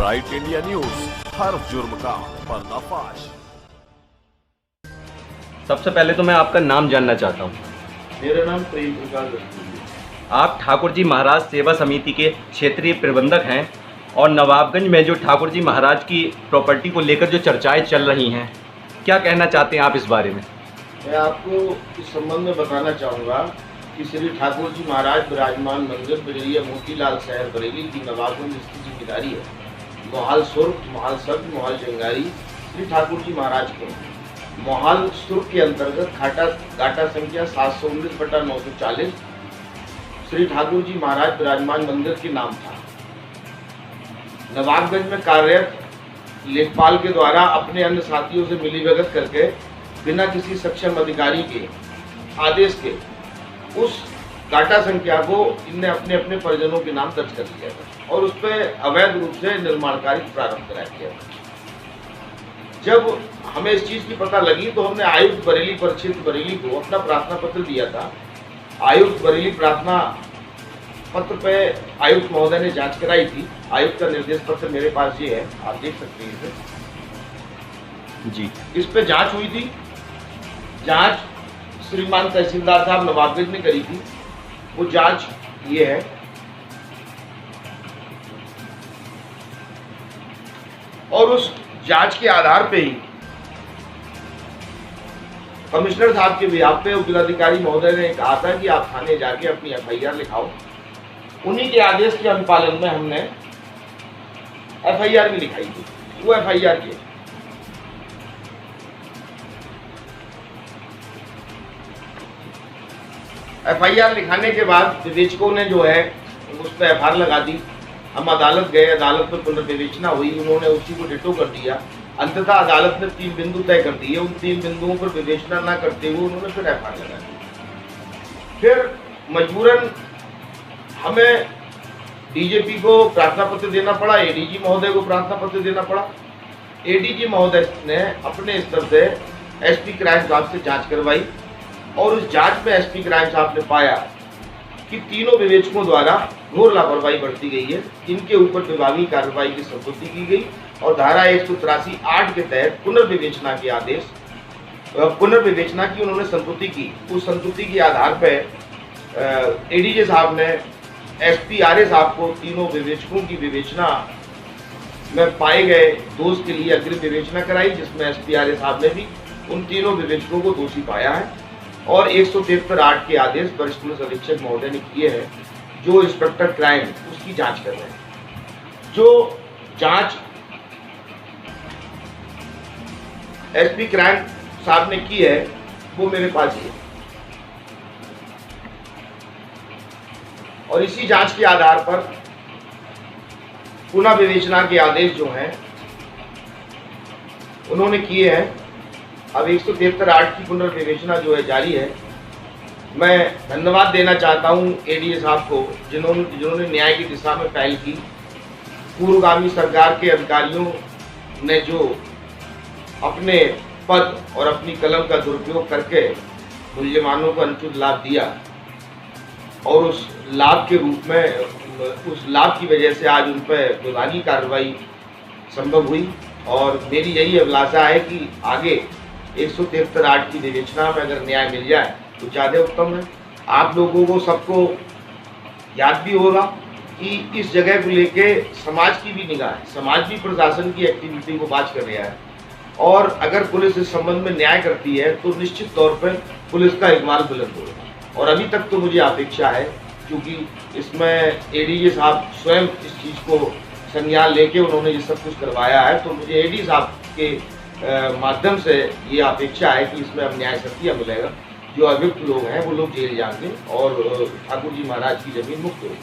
Bright India news, हर जुर्म का पर्दाफाश। सबसे पहले तो मैं आपका नाम जानना चाहता हूँ। मेरा नाम प्रेम प्रकाश रस्तोगी। आप ठाकुर जी महाराज सेवा समिति के क्षेत्रीय प्रबंधक हैं और नवाबगंज में जो ठाकुर जी महाराज की प्रॉपर्टी को लेकर जो चर्चाएं चल रही हैं, क्या कहना चाहते हैं आप इस बारे में? मैं आपको इस संबंध में बताना चाहूँगा कि श्री ठाकुर जी महाराज विराजमान मंदिर बिजरिया मोतीलाल शहर बरेली की नवाबगंज स्थित जिम्मेदारी है। मोहाल सुर्ख, मोहाल सब्ज, मोहाल जंगारी श्री ठाकुर जी महाराज के मोहाल सुर्ख के अंतर्गत घाटा संख्या 719/940 श्री ठाकुर जी महाराज विराजमान मंदिर के नाम था। नवाबगंज में कार्यरत लेखपाल के द्वारा अपने अन्य साथियों से मिलीभगत करके बिना किसी सक्षम अधिकारी के आदेश के उस घाटा संख्या को इनने अपने अपने परिजनों के नाम दर्ज कर लिया था और उस पर अवैध रूप से निर्माण कार्य प्रारंभ करा दिया था। जब हमें इस चीज की पता लगी तो हमने आयुक्त बरेली परिक्षेत्र बरेली को अपना प्रार्थना पत्र दिया था। आयुक्त बरेली प्रार्थना पत्र पे आयुक्त महोदय ने जांच कराई थी। आयुक्त का निर्देश पत्र मेरे पास ये है, आप देख सकते हैं इसे जी। इस पे जांच हुई थी। जांच श्रीमान तहसीलदार साहब नवाबगंज ने करी थी। वो जांच ये है, और उस जांच के आधार पे ही कमिश्नर साहब के बिहाफ पे जिलाधिकारी महोदय ने कहा था कि आप थाने जाके अपनी एफआईआर लिखाओ। उन्हीं के आदेश के अनुपालन में हमने एफआईआर भी लिखाई थी। वो एफआईआर की एफआईआर लिखाने के बाद विवेचकों ने जो है उस पर एफआईआर लगा दी। हम अदालत गए, अदालत में पुनर्विवेचना हुई, उन्होंने उसी को डिटो कर दिया। अंततः अदालत ने 3 बिंदु तय कर दिए। उन 3 बिंदुओं पर विवेचना न करते हुए उन्होंने फिर एफआईआर लगा दी। फिर मजबूरन हमें डीजीपी को प्रार्थना पत्र देना पड़ा, एडीजी महोदय को प्रार्थना पत्र देना पड़ा। एडीजी महोदय ने अपने स्तर से एसपी क्राइम साहब से जांच करवाई और उस जांच में एसपी क्राइम साहब ने पाया कि तीनों विवेचकों द्वारा घोर लापरवाही बरती गई है। इनके ऊपर विभागीय कार्रवाई की संस्तुति की गई और धारा 183(8) के तहत पुनर्विवेचना के आदेश पुनर्विवेचना की उन्होंने संस्तुति की। उस संस्तुति के आधार पर एडीजे साहब ने एसपी आर्य साहब को तीनों विवेचकों की विवेचना में पाए गए दोष के लिए अग्रिम विवेचना कराई, जिसमें एसपी आर्य साहब ने भी उन तीनों विवेचकों को दोषी पाया है और 173(8) के आदेश वरिष्ठ पुलिस अधीक्षक महोदय ने किए हैं, जो इंस्पेक्टर क्राइम उसकी जांच कर रहे हैं। जो जांच एसपी क्राइम साहब ने की है वो मेरे पास ही है और इसी जांच के आधार पर पुनः विवेचना के आदेश जो हैं उन्होंने किए हैं। अब 173(8) की पुनर्विवेचना जो है जारी है। मैं धन्यवाद देना चाहता हूं एडीए साहब को, जिन्होंने न्याय की दिशा में पहल की। पूर्वगामी सरकार के अधिकारियों ने जो अपने पद और अपनी कलम का दुरुपयोग करके मुल्यमानों को अनुचित लाभ दिया और उस लाभ के रूप में उस लाभ की वजह से आज उन पर विभागीय कार्रवाई संभव हुई और मेरी यही अभिलाषा है कि आगे 173(8) की विवेचना में अगर न्याय मिल जाए तो ज़्यादा उत्तम है। आप लोगों को सबको याद भी होगा कि इस जगह को लेके समाज की भी निगाह है, समाज भी प्रशासन की एक्टिविटी को वाच कर रहा है और अगर पुलिस इस संबंध में न्याय करती है तो निश्चित तौर पर पुलिस का इकबाल बुलंद होगा। और अभी तक तो मुझे अपेक्षा है, क्योंकि इसमें एडीजे साहब स्वयं इस चीज़ को संज्ञान लेके उन्होंने ये सब कुछ करवाया है, तो मुझे एडी साहब के माध्यम से ये अपेक्षा है कि इसमें अब न्याय सत्य मिलेगा। जो अभियुक्त लोग हैं वो लोग जेल जाएंगे और ठाकुर जी महाराज की जमीन मुक्त होगी।